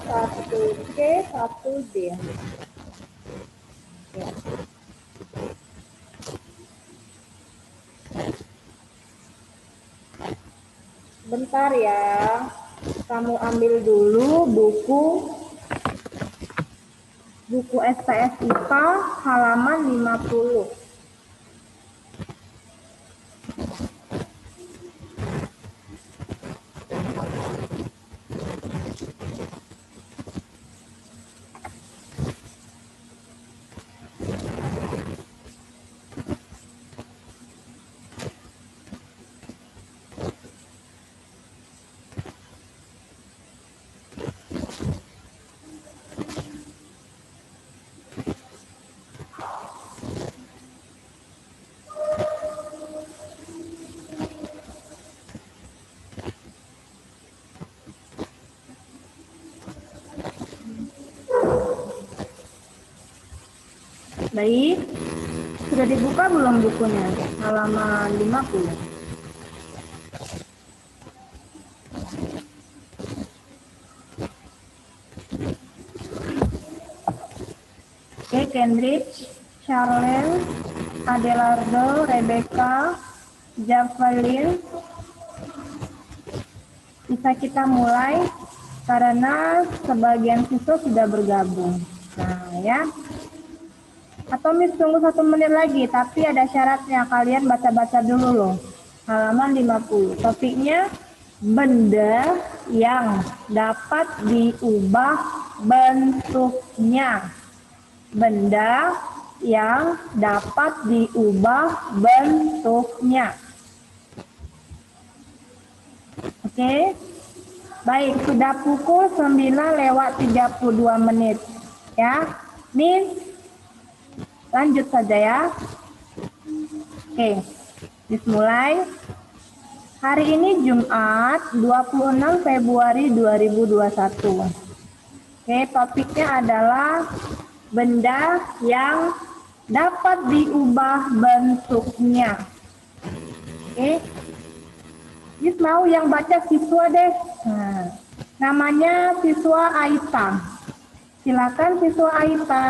satu C, satu D. Ya. Bentar ya, kamu ambil dulu buku SPS IPA halaman 50. Baik, sudah dibuka belum bukunya? Halaman 50. Oke, Cambridge, Charles, Adelardo, Rebecca, Javelin. Bisa kita mulai karena sebagian siswa sudah bergabung. Nah ya. Atau Miss tunggu 1 menit lagi, tapi ada syaratnya, kalian baca-baca dulu loh. Halaman 50. Topiknya benda yang dapat diubah bentuknya. Benda yang dapat diubah bentuknya. Oke. Baik, sudah pukul 9:32 menit. Ya. Miss, lanjut saja ya. Oke. Miss mulai. Hari ini Jumat 26 Februari 2021. Oke, topiknya adalah benda yang dapat diubah bentuknya. Oke. Miss mau yang baca siswa deh. Nah, namanya siswa Aita. Silakan siswa Aita.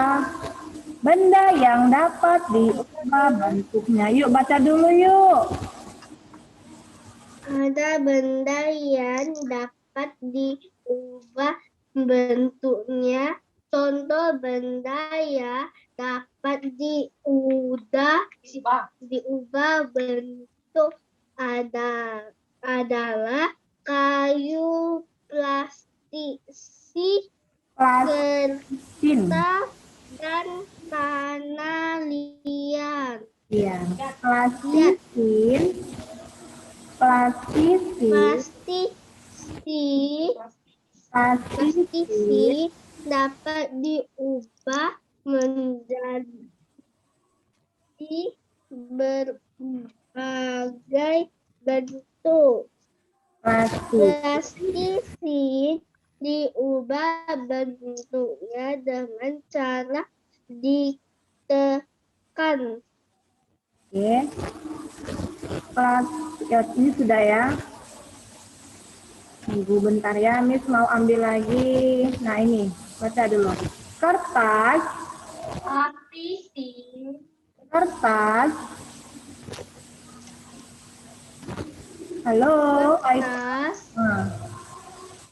Benda yang dapat diubah bentuknya. Yuk baca dulu yuk. Ada benda yang dapat diubah bentuknya. Contoh benda yang dapat diubah bentuk adalah kayu, plastik, kertas, dan tanah liat. Iya, plastisin dapat diubah menjadi berbagai bentuk. Plastisin diubah bentuknya dengan cara ditekan. Oke. Ini sudah ya. Tunggu bentar ya, Miss mau ambil lagi. Nah ini, baca dulu. Kertas. Halo. Kertas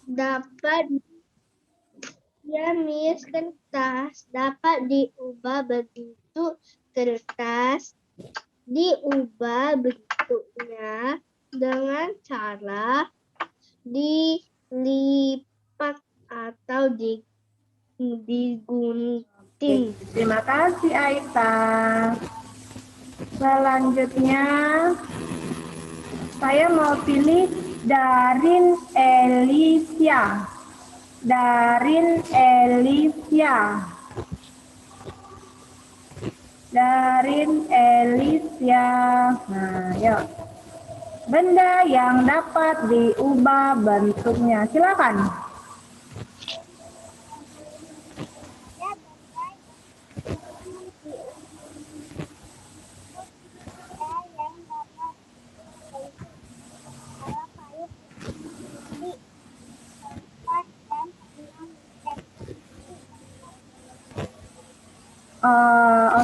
dapat Miss, kertas dapat diubah bentuk. Kertas diubah bentuknya dengan cara dilipat atau digunting. Terima kasih Aita. Selanjutnya saya mau pilih Darin Elisia. Nah, yuk. Benda yang dapat diubah bentuknya. Silakan.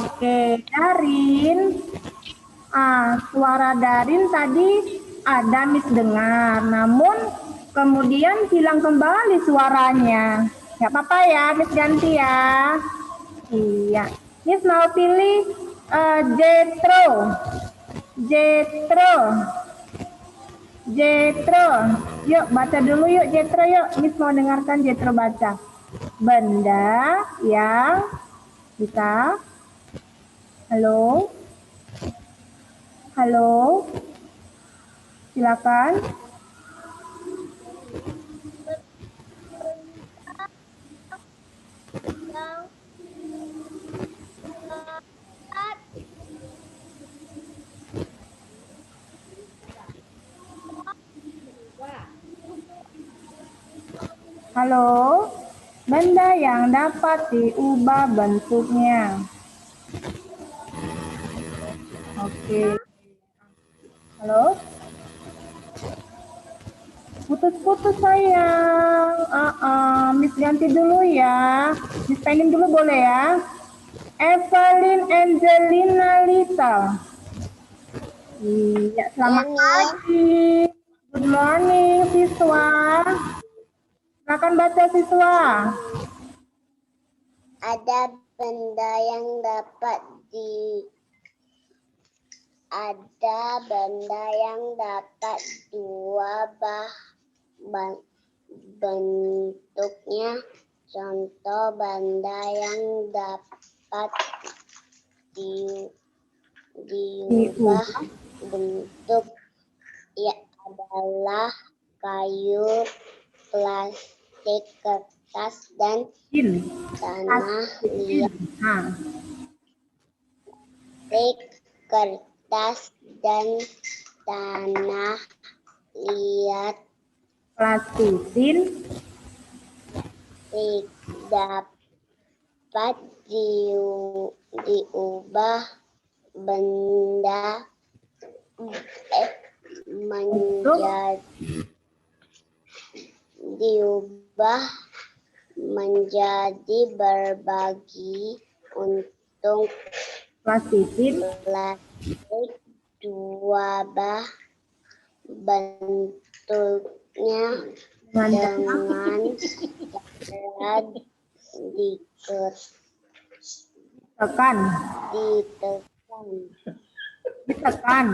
Oke, Darin. Suara Darin tadi ada Miss dengar, namun kemudian hilang kembali suaranya. Nggak apa-apa ya, Miss ganti ya. Iya. Miss mau pilih Jetro. Jetro. Jetro. Yuk baca dulu yuk Jetro yuk. Miss mau dengarkan Jetro baca. Benda yang bisa. Halo. Halo. Silakan. Halo, benda yang dapat diubah bentuknya. Oke. Halo? Putus-putus sayang. Miss ganti dulu ya. Miss pengen dulu boleh ya? Evelyn Angelina Lita. Iya, selamat pagi. Good morning, siswa. Silakan baca siswa. Ada benda yang dapat diubah bentuknya. Contoh benda yang dapat diubah bentuk adalah kayu, plastik, kertas, dan tanah liat. Plastik, kertas, dan tanah liat. Plastisin dapat diubah benda menjadi berbagi untuk plastisin plastik diubah bentuknya dengan cara ditekan.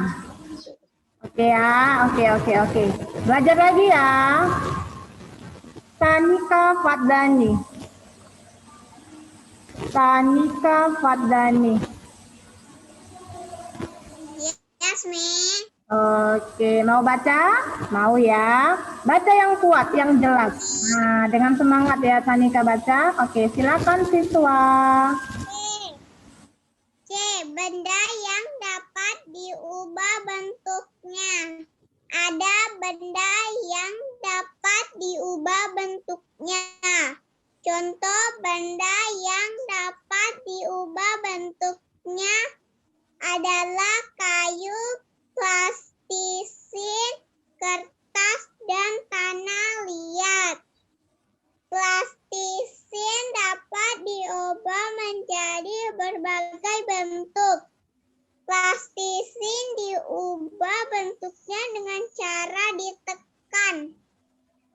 Oke ya, oke. Belajar lagi ya. Tanika Fadlani. Yes, ma'am. Oke, mau baca? Mau ya. Baca yang kuat, yang jelas. Nah, dengan semangat ya Tanika baca. Oke, silakan siswa. C. Benda yang dapat diubah bentuknya. Ada benda yang dapat diubah bentuknya. Contoh benda yang dapat diubah bentuknya adalah kayu, plastisin, kertas, dan tanah liat. Plastisin dapat diubah menjadi berbagai bentuk. Plastisin diubah bentuknya dengan cara ditekan.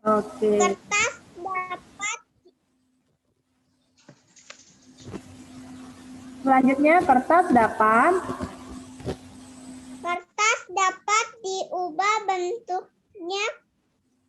Oke. Kertas dapat Selanjutnya kertas dapat diubah bentuknya.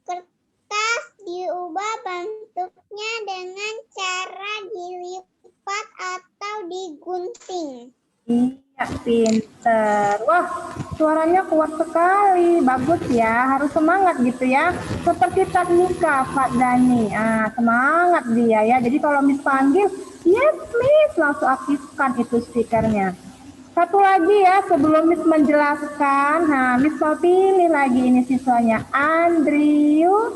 Kertas diubah bentuknya dengan cara dilipat atau digunting. Iya, pinter. Wah, suaranya kuat sekali. Bagus ya, harus semangat gitu ya. Seperti Tanika Fadlani. Semangat dia ya. Jadi kalau Miss panggil, yes Miss, langsung aktifkan itu stikernya. Satu lagi ya, sebelum Miss menjelaskan. Miss mau pilih lagi ini siswanya. Andrew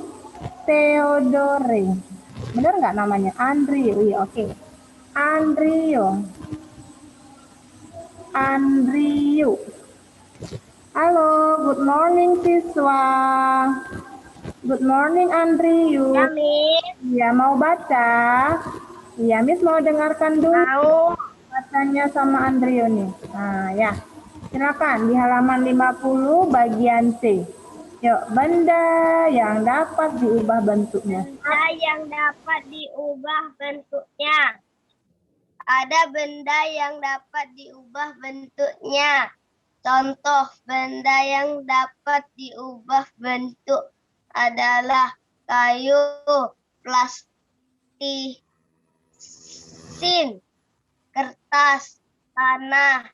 Theodore. Benar nggak namanya? Andrew, iya oke. Andrew. Halo, good morning siswa. Good morning Andrew. Ya, Miss. Iya, mau baca? Iya, Miss mau dengarkan dulu. Mau. Bacanya sama Andrio nih. Nah, ya. Silakan di halaman 50 bagian C. Yuk, benda yang dapat diubah bentuknya. Benda yang dapat diubah bentuknya. Ada benda yang dapat diubah bentuknya. Contoh benda yang dapat diubah bentuk adalah kayu, plastisin, kertas, tanah,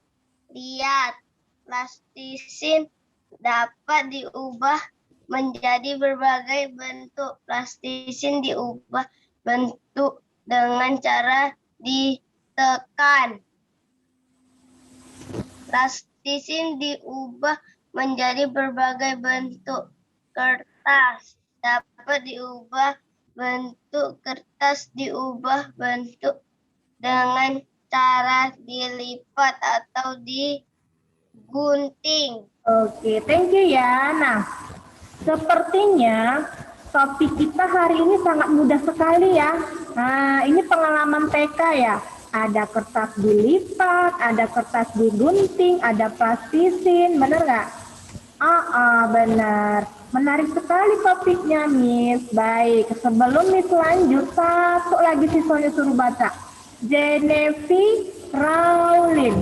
liat. Plastisin dapat diubah menjadi berbagai bentuk. Plastisin diubah bentuk dengan cara ditekan. Plastisin diubah menjadi berbagai bentuk. Kertas dapat diubah bentuk. Kertas diubah bentuk dengan cara dilipat atau digunting. Oke, thank you ya. Nah, sepertinya topik kita hari ini sangat mudah sekali ya. Nah, ini pengalaman TK ya. Ada kertas dilipat, ada kertas digunting, ada plastisin, bener nggak? Benar. Menarik sekali topiknya, Miss. Baik, sebelum Miss lanjut, satu lagi siswanya suruh baca. Genevieve Rowling.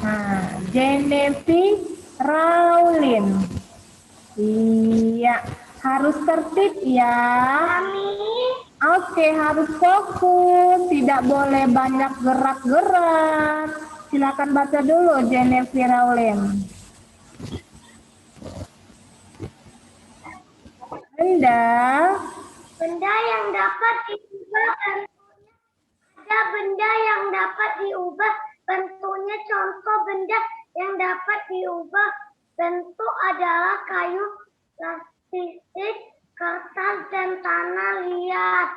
Nah, Genevieve Rowling. Iya, harus tertib ya. Oke, harus fokus, tidak boleh banyak gerak-gerak. Silakan baca dulu Genevieve Rowling. Benda yang dapat diubah bentuknya. Ada benda yang dapat diubah bentuknya. Contoh benda yang dapat diubah bentuk adalah kayu, plastik, kertas, dan tanah liat.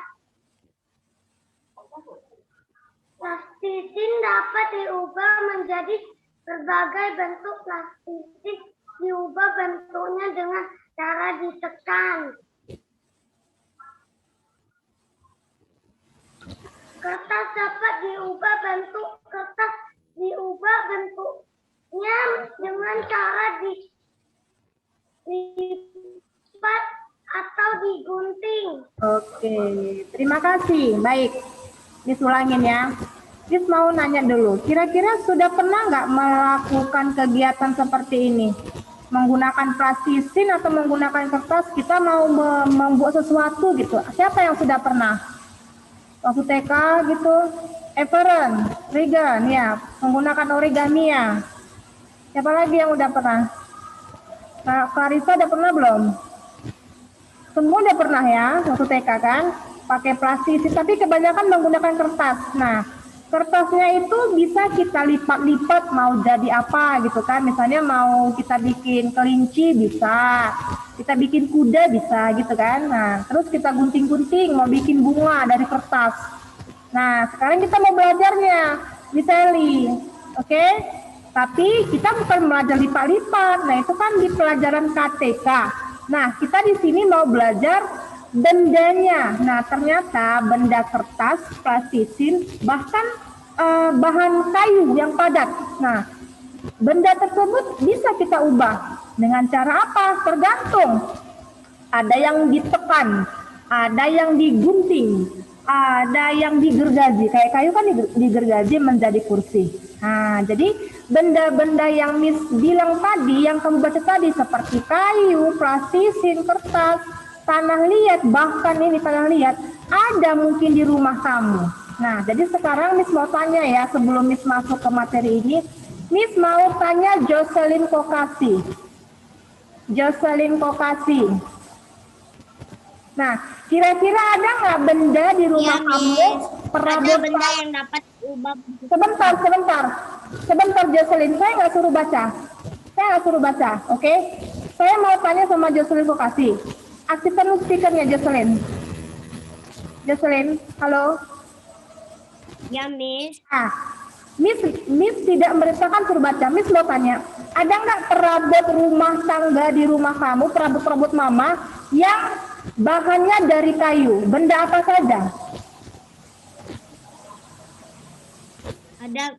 Plastisin dapat diubah menjadi berbagai bentuk. Plastisin diubah bentuknya dengan cara ditekan. Kertas dapat diubah bentuk. Kertas diubah bentuknya dengan cara dilipat atau digunting. Oke, terima kasih. Baik, Miss ulangin ya. Miss mau nanya dulu, kira-kira sudah pernah nggak melakukan kegiatan seperti ini? Menggunakan plastisin atau menggunakan kertas, kita mau membuat sesuatu gitu. Siapa yang sudah pernah? Waktu TK gitu, Everen, Regan, ya, menggunakan origami ya. Siapa lagi yang udah pernah? Clarissa udah pernah belum? Semua udah pernah ya, waktu TK kan, pakai plastik, tapi kebanyakan menggunakan kertas. Nah, kertasnya itu bisa kita lipat-lipat mau jadi apa gitu kan, misalnya mau kita bikin kelinci bisa, kita bikin kuda bisa gitu kan. Nah, terus kita gunting-gunting mau bikin bunga dari kertas. Nah, sekarang kita mau belajarnya, Miss Eli, oke? Tapi kita bukan belajar lipat-lipat. Nah, itu kan di pelajaran KTK. Nah, kita di sini mau belajar bendanya. Nah, ternyata benda kertas, plastisin, bahkan bahan kayu yang padat. Nah, benda tersebut bisa kita ubah. Dengan cara apa? Tergantung. Ada yang ditekan, ada yang digunting, ada yang digergaji. Kayak kayu kan digergaji menjadi kursi. Nah, jadi benda-benda yang Miss bilang tadi, yang kamu baca tadi, seperti kayu, plastisin, kertas, tanah liat, bahkan ini tanah liat, ada mungkin di rumah kamu. Nah, jadi sekarang Miss mau tanya ya, sebelum Miss masuk ke materi ini, Miss mau tanya Jocelyn Kokasi. Jocelyn Kokasi. Nah, kira-kira ada nggak benda di rumah kamu, perabot benda yang dapat diubah? Sebentar Jocelyn, saya nggak suruh baca, oke? Saya mau tanya sama Jocelyn Kokasi. Aktifkan speakernya Jocelyn. Jocelyn, halo. Ya, Miss. Miss tidak merintahkan suruh baca. Miss mau tanya, ada nggak perabot rumah tangga di rumah kamu, perabot mama yang bahannya dari kayu? Benda apa saja? Ada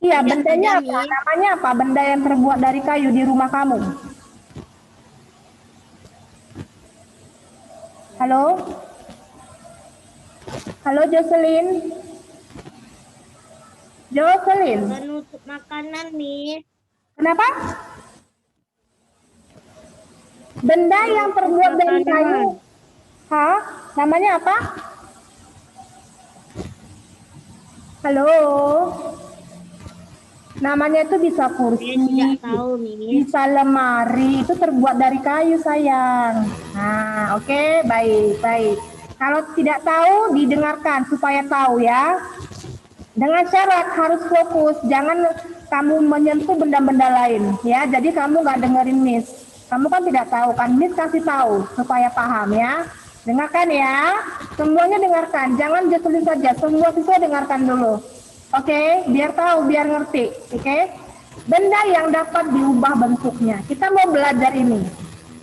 Iya, Tidak bendanya ada, apa? Miss. Namanya apa? Benda yang terbuat dari kayu di rumah kamu. Halo? Halo Jocelyn? Jocelyn, Penutup makanan, Miss. kenapa? Benda yang terbuat dari kayu. Hah? Namanya apa? Halo? Namanya itu bisa Saya kursi, tidak tahu, Miss. bisa lemari, itu terbuat dari kayu sayang. Nah, oke, baik, baik. Kalau tidak tahu, didengarkan supaya tahu ya. Dengan syarat harus fokus, jangan kamu menyentuh benda-benda lain ya. Jadi kamu nggak dengerin Miss. Kamu kan tidak tahu kan, Miss kasih tahu supaya paham ya. Dengarkan ya, semuanya dengarkan. Jangan Jocelyn saja, semua siswa dengarkan dulu. Oke, biar tahu, biar ngerti. Oke, benda yang dapat diubah bentuknya. Kita mau belajar ini.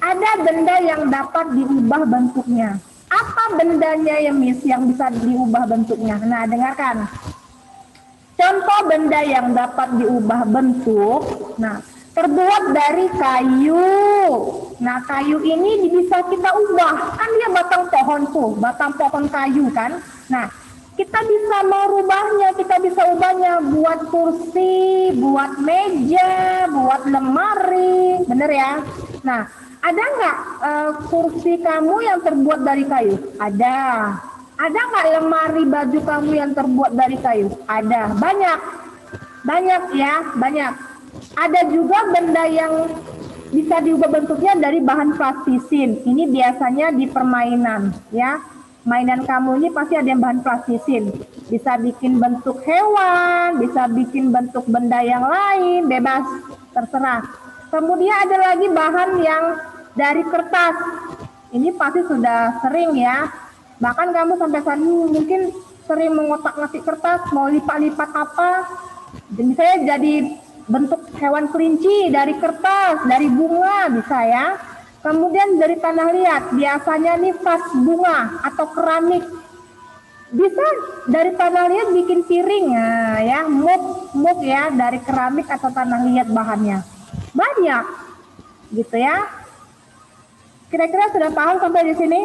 Ada benda yang dapat diubah bentuknya. Apa bendanya ya Miss yang bisa diubah bentuknya? Nah, dengarkan. Contoh benda yang dapat diubah bentuk, nah terbuat dari kayu. Nah kayu ini bisa kita ubah, kan dia batang pohon tuh, batang pohon kayu kan. Nah kita bisa merubahnya, kita bisa ubahnya buat kursi, buat meja, buat lemari, bener ya. Nah ada nggak kursi kamu yang terbuat dari kayu? Ada. Ada nggak lemari baju kamu yang terbuat dari kayu? Ada, banyak. Banyak ya, banyak. Ada juga benda yang bisa diubah bentuknya dari bahan plastisin. Ini biasanya di permainan ya. Mainan kamu ini pasti ada yang bahan plastisin. Bisa bikin bentuk hewan, bisa bikin bentuk benda yang lain, bebas, terserah. Kemudian ada lagi bahan yang dari kertas. Ini pasti sudah sering ya. Bahkan kamu sampai saat ini mungkin sering mengotak-ngatik kertas, mau lipat-lipat apa, misalnya jadi bentuk hewan kelinci dari kertas, dari bunga bisa ya. Kemudian dari tanah liat, biasanya nih vas bunga atau keramik. Bisa dari tanah liat bikin piring ya, mug ya, dari keramik atau tanah liat bahannya. Banyak gitu ya. Kira-kira sudah paham sampai di sini?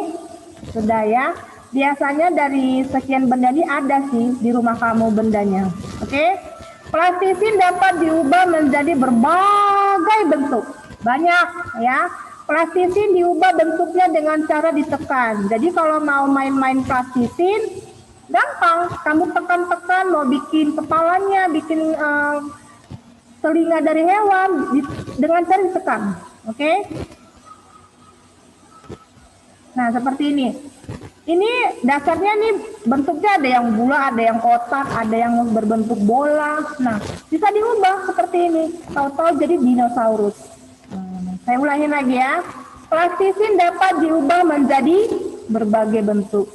Sudah ya. Biasanya dari sekian benda ini ada sih di rumah kamu bendanya. Oke. Plastisin dapat diubah menjadi berbagai bentuk. Banyak ya. Plastisin diubah bentuknya dengan cara ditekan. Jadi kalau mau main-main plastisin, gampang. Kamu tekan-tekan, mau bikin kepalanya, bikin telinga dari hewan, dengan cara ditekan. Oke. Nah, seperti ini. Ini dasarnya nih bentuknya ada yang bulat, ada yang kotak, ada yang berbentuk bola. Nah, bisa diubah seperti ini. Tahu-tahu jadi dinosaurus. Saya ulangin lagi ya. Plastisin dapat diubah menjadi berbagai bentuk.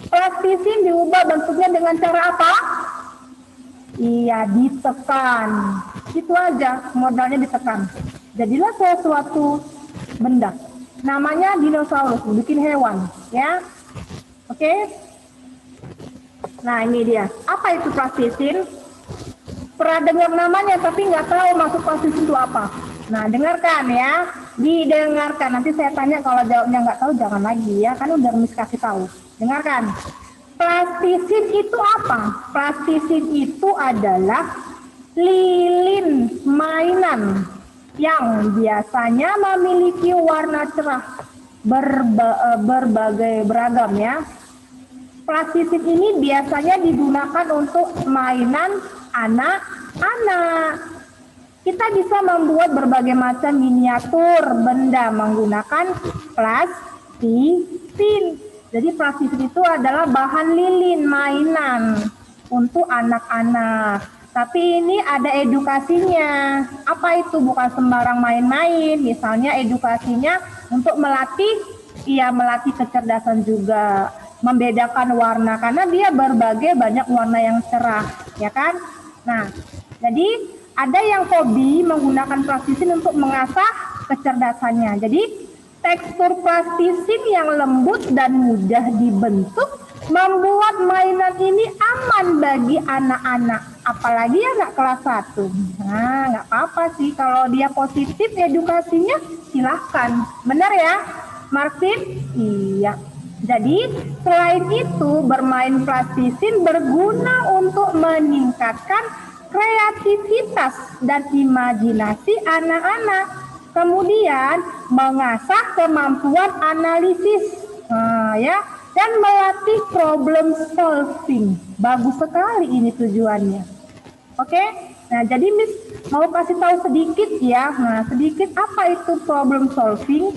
Plastisin diubah bentuknya dengan cara apa? Iya, ditekan. Itu aja, modalnya ditekan. Jadilah sesuatu benda. Namanya dinosaurus, bikin hewan, ya. Oke. Nah, ini dia. Apa itu plastisin? Pernah dengar namanya, tapi nggak tahu maksud plastisin itu apa. Nah, dengarkan ya. Didengarkan. Nanti saya tanya kalau jawabnya nggak tahu, jangan lagi ya. Kan udah Miss kasih tahu. Dengarkan. Plastisin itu apa? Plastisin itu adalah lilin mainan yang biasanya memiliki warna cerah beragam ya. Plastisin ini biasanya digunakan untuk mainan anak-anak. Kita bisa membuat berbagai macam miniatur benda menggunakan plastisin. Jadi plastisin itu adalah bahan lilin mainan untuk anak-anak. Tapi ini ada edukasinya. Apa itu? Bukan sembarang main-main. Misalnya edukasinya untuk melatih kecerdasan juga. Membedakan warna karena dia berbagai banyak warna yang cerah, ya kan? Nah, jadi ada yang hobi menggunakan plastisin untuk mengasah kecerdasannya. Jadi tekstur plastisin yang lembut dan mudah dibentuk membuat mainan ini aman bagi anak-anak. apalagi anak kelas 1. Nah, nggak apa-apa sih kalau dia positif edukasinya, silahkan. Benar ya, Martin? Iya. Jadi, selain itu, bermain plastisin berguna untuk meningkatkan kreativitas dan imajinasi anak-anak. Kemudian, mengasah kemampuan analisis, ya, dan melatih problem solving. Bagus sekali ini tujuannya. Oke, nah jadi Miss mau kasih tahu sedikit ya. Nah, sedikit apa itu problem solving?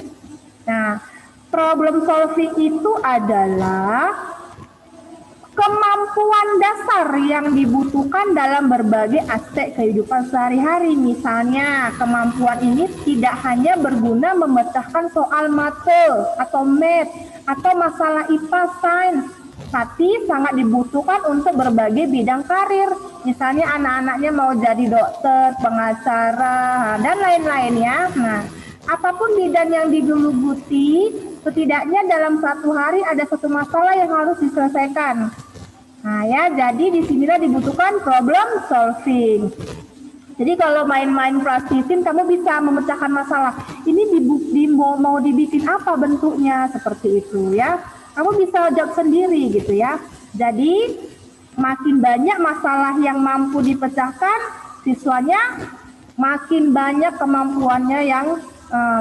Nah, problem solving itu adalah kemampuan dasar yang dibutuhkan dalam berbagai aspek kehidupan sehari-hari. Misalnya, kemampuan ini tidak hanya berguna memecahkan soal mate atau math atau masalah IPA sains, tapi sangat dibutuhkan untuk berbagai bidang karir. Misalnya anak-anaknya mau jadi dokter, pengacara, dan lain-lain ya. Nah, apapun bidang yang digeluti, setidaknya dalam satu hari ada satu masalah yang harus diselesaikan. Nah ya, jadi disinilah dibutuhkan problem solving. Jadi kalau main-main plastisin, kamu bisa memecahkan masalah. Ini mau dibikin apa bentuknya, seperti itu ya. Kamu bisa jawab sendiri gitu ya. Jadi makin banyak masalah yang mampu dipecahkan, siswanya makin banyak kemampuannya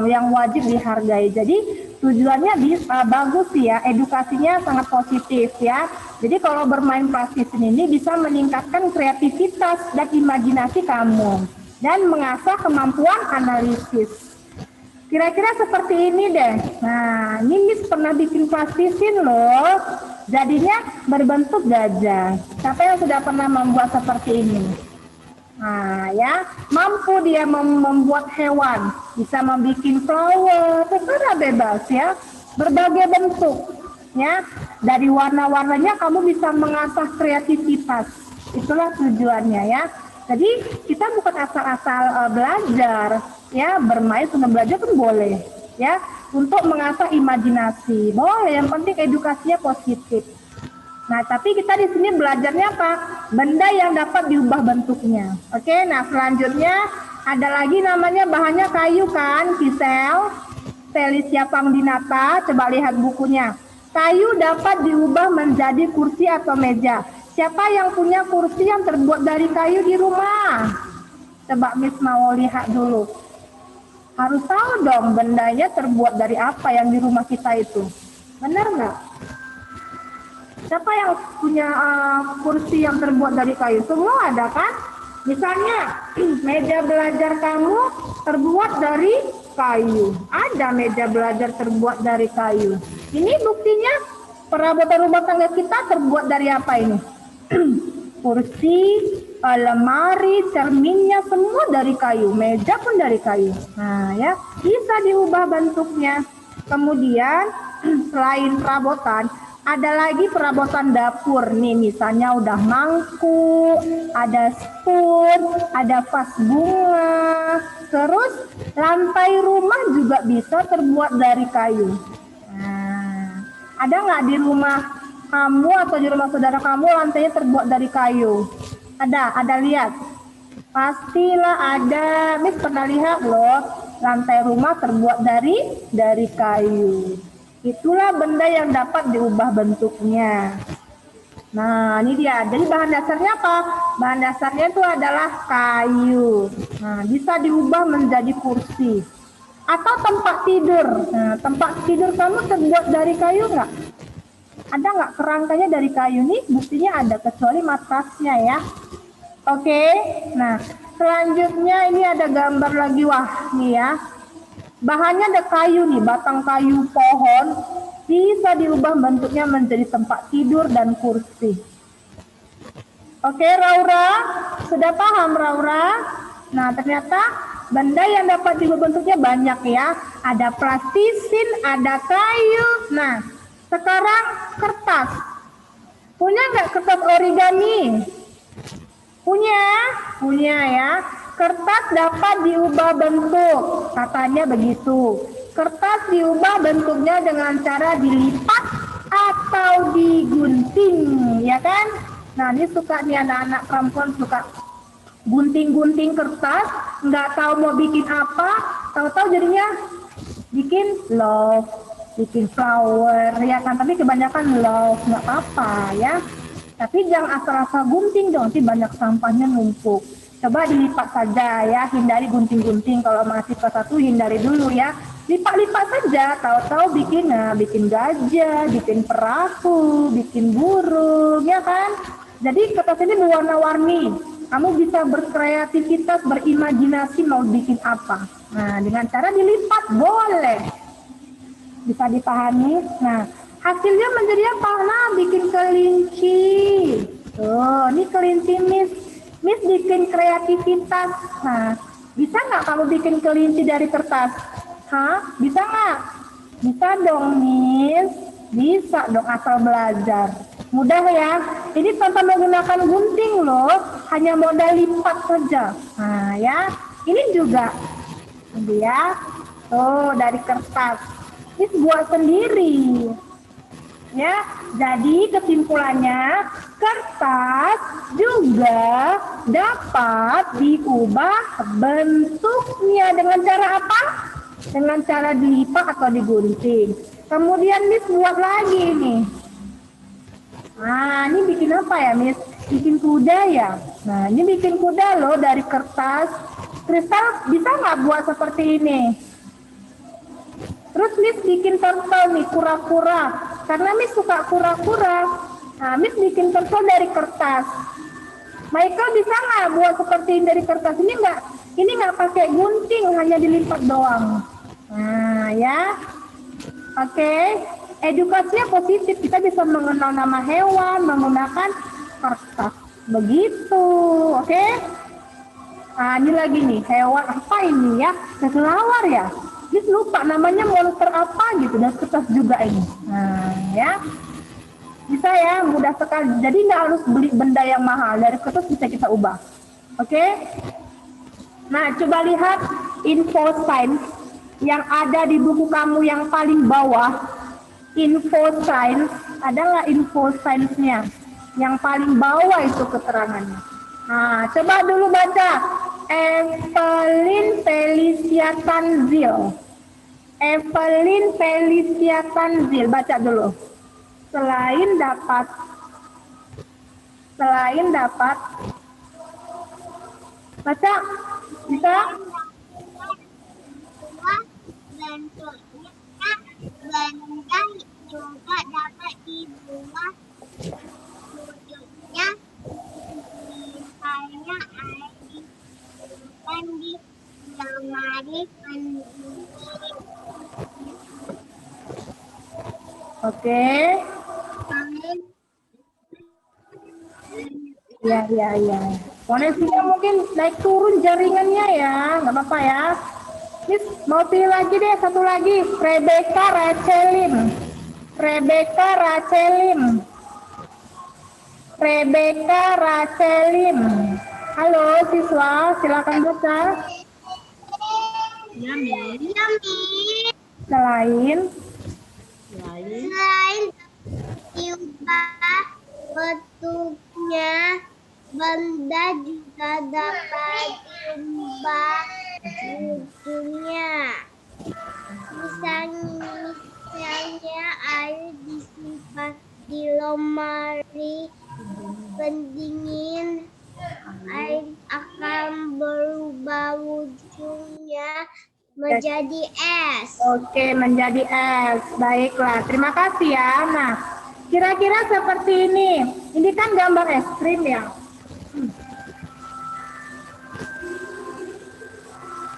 yang wajib dihargai. Jadi tujuannya bagus sih ya, edukasinya sangat positif ya. Jadi kalau bermain plastisin ini bisa meningkatkan kreativitas dan imajinasi kamu dan mengasah kemampuan analisis. Kira-kira seperti ini deh. Nah, ini Miss pernah bikin plastisin loh. Jadinya berbentuk gajah. Siapa yang sudah pernah membuat seperti ini? Nah ya, mampu dia membuat hewan, bisa membuat flower, terserah bebas ya, berbagai bentuk ya. Dari warna-warnanya kamu bisa mengasah kreativitas, itulah tujuannya ya. Jadi kita bukan asal-asal belajar ya, bermain sambil belajar pun boleh ya, untuk mengasah imajinasi boleh, yang penting edukasinya positif. Nah, tapi kita di sini belajarnya apa? Benda yang dapat diubah bentuknya. Oke, nah selanjutnya ada lagi namanya bahannya kayu kan, Kisel, Felicia Pangdinata, coba lihat bukunya. Kayu dapat diubah menjadi kursi atau meja. Siapa yang punya kursi yang terbuat dari kayu di rumah? Coba Miss mau lihat dulu. Harus tahu dong bendanya terbuat dari apa yang di rumah kita itu. Benar nggak? Siapa yang punya kursi yang terbuat dari kayu? Semua ada kan? Misalnya meja belajar kamu terbuat dari kayu. Ada meja belajar terbuat dari kayu. Ini buktinya perabotan rumah tangga kita terbuat dari apa ini? Kursi, lemari, cerminnya semua dari kayu. Meja pun dari kayu. Nah ya, bisa diubah bentuknya. Kemudian selain perabotan, ada lagi perabotan dapur nih, misalnya udah mangkuk, ada spoon, ada vas bunga, terus lantai rumah juga bisa terbuat dari kayu. Nah, ada nggak di rumah kamu atau di rumah saudara kamu lantainya terbuat dari kayu? Ada lihat? Pastilah ada. Miss pernah lihat loh, lantai rumah terbuat dari kayu. Itulah benda yang dapat diubah bentuknya. Nah, ini dia. Jadi bahan dasarnya apa? Bahan dasarnya itu adalah kayu. Nah, bisa diubah menjadi kursi. Atau tempat tidur. Nah, tempat tidur kamu terbuat dari kayu nggak? Ada nggak kerangkanya dari kayu nih? Buktinya ada, kecuali matrasnya ya. Oke. Nah, selanjutnya ini ada gambar lagi. Wah, nih ya. Bahannya ada kayu nih, batang kayu pohon, bisa diubah bentuknya menjadi tempat tidur dan kursi. Oke, Raura, sudah paham Raura? Nah, ternyata benda yang dapat diubah bentuknya banyak ya. Ada plastisin, ada kayu. Nah, sekarang kertas. Punya nggak kertas origami? Punya ya. Kertas dapat diubah bentuk, katanya begitu. Kertas diubah bentuknya dengan cara dilipat atau digunting, ya kan? Nah, ini suka nih anak-anak perempuan suka gunting-gunting kertas, nggak tahu mau bikin apa, tahu-tahu jadinya bikin love, bikin flower, ya kan? Tapi kebanyakan love, nggak apa-apa ya. Tapi jangan asal-asal gunting dong, nanti banyak sampahnya numpuk. Coba dilipat saja ya, hindari gunting-gunting. Kalau masih kelas 1 hindari dulu ya. Lipat-lipat saja, tahu-tahu bikin gajah, bikin perahu, bikin burung, ya kan? Jadi kertas ini berwarna-warni. Kamu bisa berkreativitas, berimajinasi mau bikin apa. Nah, dengan cara dilipat boleh. Bisa dipahami? Nah, hasilnya menjadi apa? Nah, bikin kelinci. Tuh, ini kelinci Miss. Miss bikin kreativitas. Nah, bisa nggak kamu bikin kelinci dari kertas? Hah? Bisa nggak? Bisa dong, Miss. Bisa dong, asal belajar. Mudah ya. Ini tanpa menggunakan gunting loh. Hanya modal lipat saja. Nah, ya. Ini juga. Ini ya. Tuh, dari kertas. Ini buat sendiri. Ya, jadi kesimpulannya kertas juga dapat diubah bentuknya dengan cara apa? Dengan cara dilipat atau digunting. Kemudian Miss buat lagi nih. Nah, ini bikin apa ya, Miss? Bikin kuda ya. Nah, ini bikin kuda loh dari kertas. Kristal bisa nggak buat seperti ini? Terus Miss bikin turtle nih, kura-kura. Karena Miss suka kura-kura. Nah, Miss bikin turtle dari kertas. Michael bisa nggak buat seperti ini dari kertas? Ini nggak pakai gunting, hanya dilipat doang. Nah, ya. Oke. Edukasinya positif. Kita bisa mengenal nama hewan menggunakan kertas. Begitu. Oke. Nah, ini lagi nih, hewan apa ini ya? Kelelawar ya? Miss lupa namanya monster apa gitu, dan kertas juga ini. Nah, ya. Bisa ya, mudah sekali. Jadi nggak harus beli benda yang mahal, dari kertas bisa kita ubah. Oke? Nah, coba lihat info science yang ada di buku kamu yang paling bawah. Info science, ada nggak info science-nya? Yang paling bawah itu keterangannya. Nah, coba dulu baca. Evelyn Felicia Tanzil. Evelyn Felicia Tanzil, baca dulu. Selain dapat baca, bisa? Bentuknya benda juga dapat dibuat wujudnya, misalnya air disimpan di lemari pendingin. Oke. Ya. Koneksinya mungkin naik turun jaringannya ya, nggak apa-apa ya. Miss mau pilih lagi deh, satu lagi. Rebecca Racelim. Halo siswa, silakan baca. Selain diubah bentuknya, benda juga dapat diubah wujudnya. Misalnya air disimpan di lemari pendingin, air akan berubah wujudnya menjadi es. Oke, menjadi es. Baiklah, terima kasih ya. Nah, kira-kira seperti ini. Ini kan gambar es krim ya.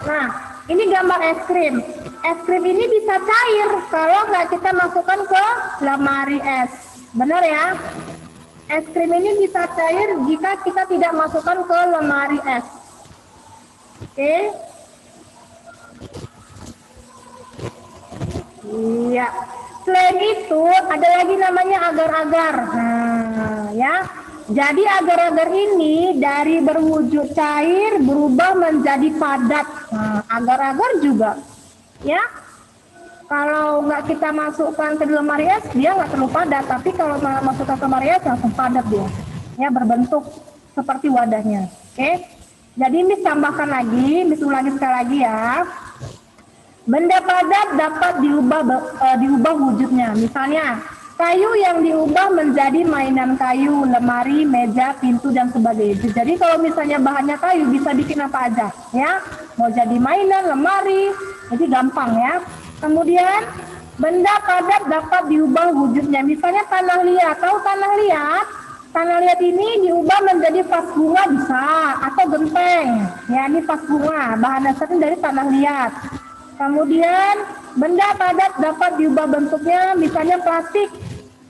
Nah, ini gambar es krim. Es krim ini bisa cair kalau nggak kita masukkan ke lemari es. Benar ya? Es krim ini bisa cair jika kita tidak masukkan ke lemari es. Oke? Iya. Selain itu ada lagi namanya agar-agar. Nah, ya. Jadi agar-agar ini dari berwujud cair berubah menjadi padat. Nah, agar-agar juga, ya. Kalau nggak kita masukkan ke lemari es, dia nggak terlalu padat. Tapi kalau masukkan ke lemari es langsung padat dia. ya, berbentuk seperti wadahnya. Oke, jadi Miss tambahkan lagi, Miss ulangi sekali lagi ya. Benda padat dapat diubah wujudnya. Misalnya, kayu yang diubah menjadi mainan kayu, lemari, meja, pintu, dan sebagainya. Jadi kalau misalnya bahannya kayu, bisa bikin apa aja, ya. Mau jadi mainan, lemari, jadi gampang ya. Kemudian, benda padat dapat diubah wujudnya. Misalnya tanah liat. Tahu tanah liat? Tanah liat ini diubah menjadi vas bunga bisa, atau genteng. Ya, ini vas bunga. Bahan dasarnya dari tanah liat. Kemudian benda padat dapat diubah bentuknya, misalnya plastik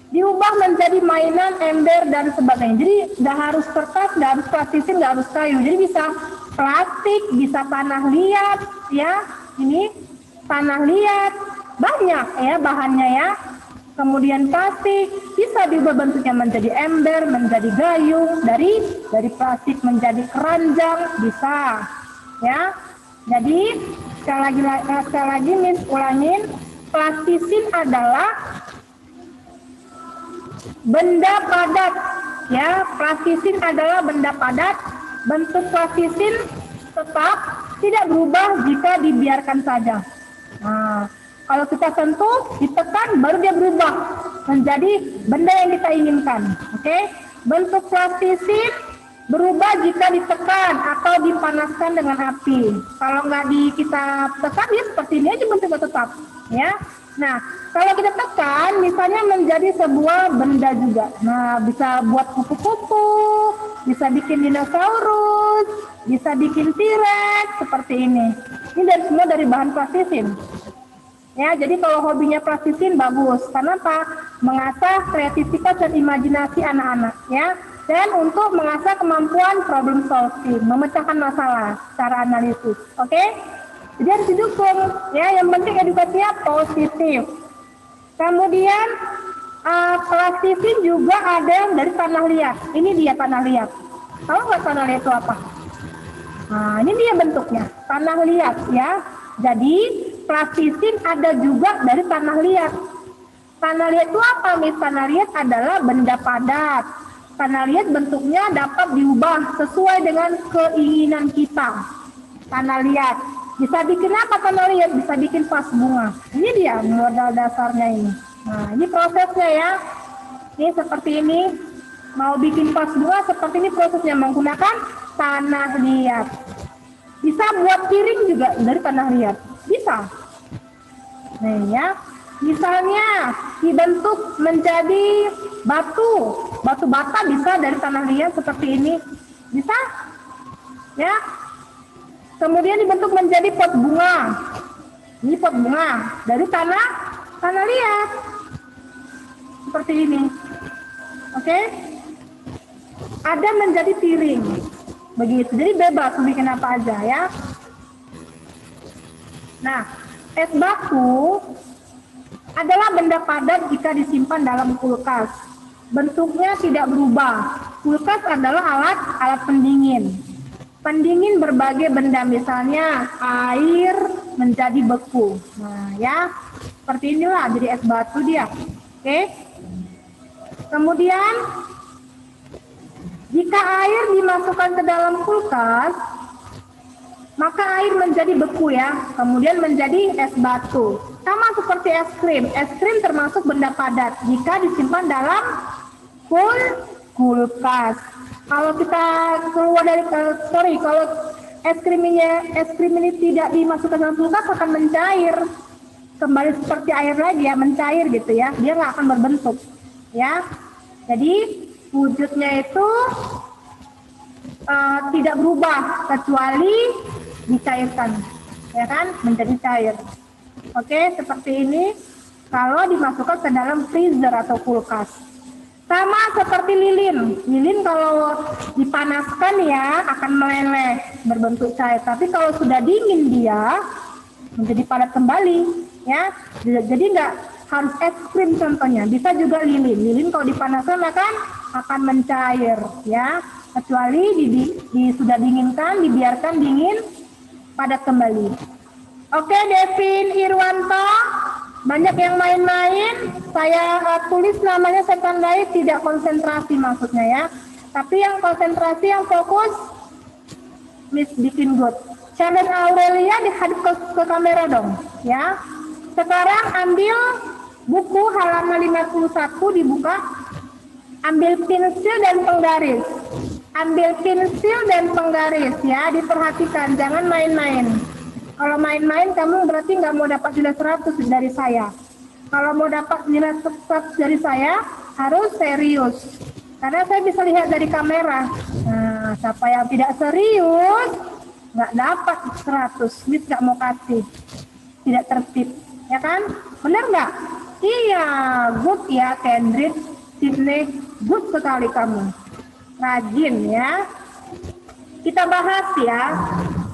diubah menjadi mainan, ember, dan sebagainya. Jadi nggak harus kertas, nggak harus plastisin, nggak harus kayu. Jadi bisa plastik, bisa tanah liat, ya. Ini tanah liat, banyak ya bahannya ya. Kemudian plastik bisa diubah bentuknya menjadi ember, menjadi gayung, dari plastik menjadi keranjang bisa, ya. Jadi sekali lagi Miss ulangin, plastisin adalah benda padat, ya. Plastisin adalah benda padat. Bentuk plastisin tetap tidak berubah jika dibiarkan saja. Nah, kalau kita sentuh, ditekan, baru dia berubah menjadi benda yang kita inginkan. Oke? Bentuk plastisin berubah jika ditekan atau dipanaskan dengan api. Kalau nggak kita tekan, ya seperti ini aja bentuknya tetap. Ya. Nah, kalau kita tekan, misalnya menjadi sebuah benda juga. Nah, bisa buat kupu-kupu, bisa bikin dinosaurus, bisa bikin T-Rex, seperti ini. Ini semua dari bahan plastisin. Ya, jadi kalau hobinya plastisin bagus. Karena apa? Mengasah kreativitas dan imajinasi anak-anak, ya. Dan untuk mengasah kemampuan problem solving, memecahkan masalah secara analisis. Oke? Jadi harus didukung, ya. Yang penting edukasinya positif. Kemudian plastisin juga ada yang dari tanah liat. Ini dia tanah liat. Tahu nggak tanah liat itu apa? Nah, ini dia bentuknya, tanah liat, ya. Jadi plastisin ada juga dari tanah liat. Tanah liat itu apa, Miss? Tanah liat adalah benda padat. Tanah liat bentuknya dapat diubah sesuai dengan keinginan kita. Tanah liat. Bisa bikin apa tanah liat? Bisa bikin vas bunga. Ini dia modal dasarnya ini. Nah, ini prosesnya ya. Ini seperti ini. Mau bikin vas bunga seperti ini prosesnya, menggunakan tanah liat. Bisa buat piring juga dari tanah liat. Bisa. Nah ya. Misalnya dibentuk menjadi batu bata bisa dari tanah liat seperti ini, bisa, ya. Kemudian dibentuk menjadi pot bunga, ini pot bunga dari tanah liat, seperti ini, oke. Ada menjadi piring, begitu. Jadi bebas bikin apa aja ya. Nah, es batu adalah benda padat jika disimpan dalam kulkas. Bentuknya tidak berubah. Kulkas adalah alat pendingin. Pendingin berbagai benda, misalnya air menjadi beku. Nah, ya, seperti inilah jadi es batu dia. Oke. Kemudian jika air dimasukkan ke dalam kulkas, maka air menjadi beku ya, kemudian menjadi es batu. Sama seperti es krim. Es krim termasuk benda padat jika disimpan dalam kulkas. Kalau kita keluar dari kalau es krim ini tidak dimasukkan dalam kulkas akan mencair. Kembali seperti air lagi ya, mencair gitu ya. Dia nggak akan berbentuk ya. Jadi wujudnya itu tidak berubah kecuali dicairkan, ya kan, menjadi cair. Oke, seperti ini kalau dimasukkan ke dalam freezer atau kulkas. Sama seperti lilin. Lilin kalau dipanaskan ya akan meleleh berbentuk cair. Tapi kalau sudah dingin dia menjadi padat kembali, ya. Jadi nggak harus es krim contohnya. Bisa juga lilin. Lilin kalau dipanaskan akan mencair, ya. Kecuali sudah dinginkan, dibiarkan dingin, padat kembali. Oke, Devin Irwanto, banyak yang main-main. Saya tulis namanya, saya tandai tidak konsentrasi maksudnya ya. Tapi yang konsentrasi, yang fokus, Miss bikin good. Challenge Aurelia dihadap ke kamera dong, ya. Sekarang ambil buku halaman 51 dibuka. Ambil pensil dan penggaris. Ambil pensil dan penggaris ya, diperhatikan, jangan main-main. Kalau main-main kamu berarti nggak mau dapat nilai 100 dari saya. Kalau mau dapat nilai 100 dari saya harus serius. Karena saya bisa lihat dari kamera. Nah, siapa yang tidak serius nggak dapat 100. Miss nggak mau kasih. Tidak tertib, ya kan? Benar nggak? Iya, good ya, Kendrick, Sydney, good sekali kamu. Rajin ya. Kita bahas ya.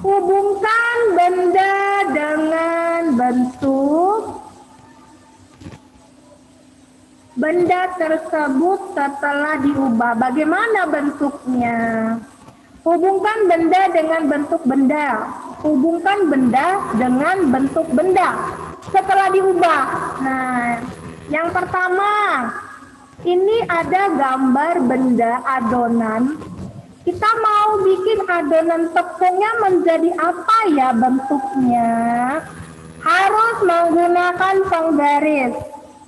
Hubungkan benda dengan bentuk benda tersebut setelah diubah. Bagaimana bentuknya? Hubungkan benda dengan bentuk benda. Hubungkan benda dengan bentuk benda setelah diubah. Nah, yang pertama, ini ada gambar benda adonan. Kita mau bikin adonan tepungnya menjadi apa ya bentuknya? Harus menggunakan penggaris.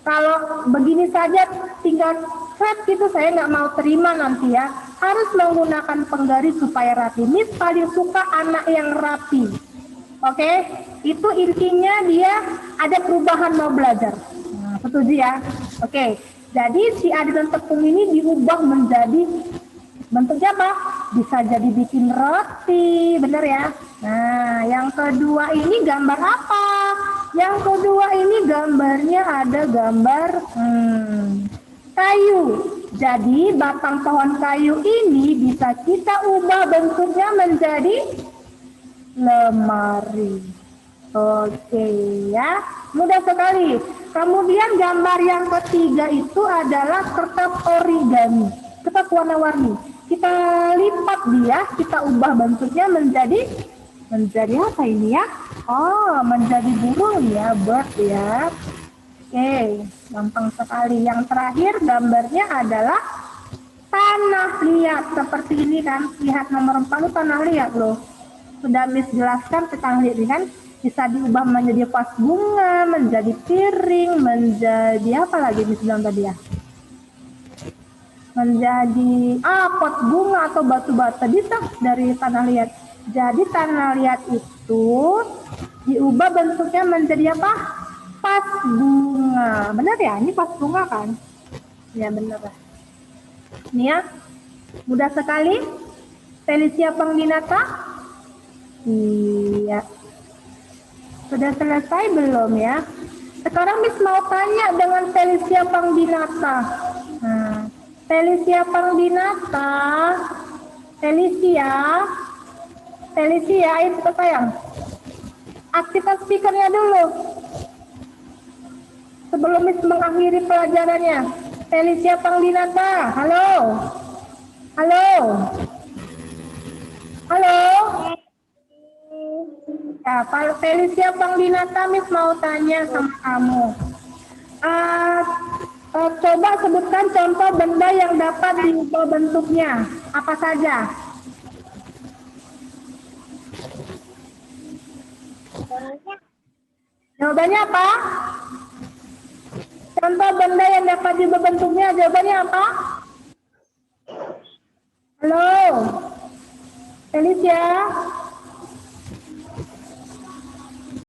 Kalau begini saja tinggal flat gitu saya nggak mau terima nanti ya. Harus menggunakan penggaris supaya rapi. Miss paling suka anak yang rapi. Oke, itu intinya dia ada perubahan mau belajar. Nah, setuju ya? Oke, jadi si adonan tepung ini diubah menjadi bentuknya apa? Bisa jadi bikin roti, bener ya? Nah, yang kedua ini gambar apa? Yang kedua ini gambarnya ada gambar kayu. Jadi batang pohon kayu ini bisa kita ubah bentuknya menjadi lemari. Oke ya, mudah sekali. Kemudian gambar yang ketiga itu adalah kertas origami, kertas warna-warni. Kita lipat dia, kita ubah bentuknya menjadi apa ini ya? Oh, menjadi burung ya, bird ya. Oke, gampang sekali. Yang terakhir gambarnya adalah tanah liat seperti ini kan. Lihat nomor 4 itu tanah liat loh. Sudah Miss jelaskan tentang ini kan, bisa diubah menjadi vas bunga, menjadi piring, menjadi apa lagi Miss bilang tadi ya? Menjadi pot bunga atau batu bata, bisa dari tanah liat. Jadi tanah liat itu diubah bentuknya menjadi apa? Vas bunga. Benar ya? Ini vas bunga kan? Ya benar lah. Ini ya, mudah sekali. Felicia Pangginata. Iya. Sudah selesai belum ya? Sekarang Miss mau tanya dengan Felicia Pangginata. Nah, Felicia Pangginata. Felicia, ayo kita sayang. Aktifkan speakernya dulu. Sebelum Miss mengakhiri pelajarannya. Felicia Pangginata, halo. Halo. Halo. Ya, Pak Felicia Pangginata, Miss mau tanya sama kamu. Coba sebutkan contoh benda yang dapat diubah bentuknya. Apa saja? Jawabannya apa? Contoh benda yang dapat diubah bentuknya, jawabannya apa? Halo? Felicia?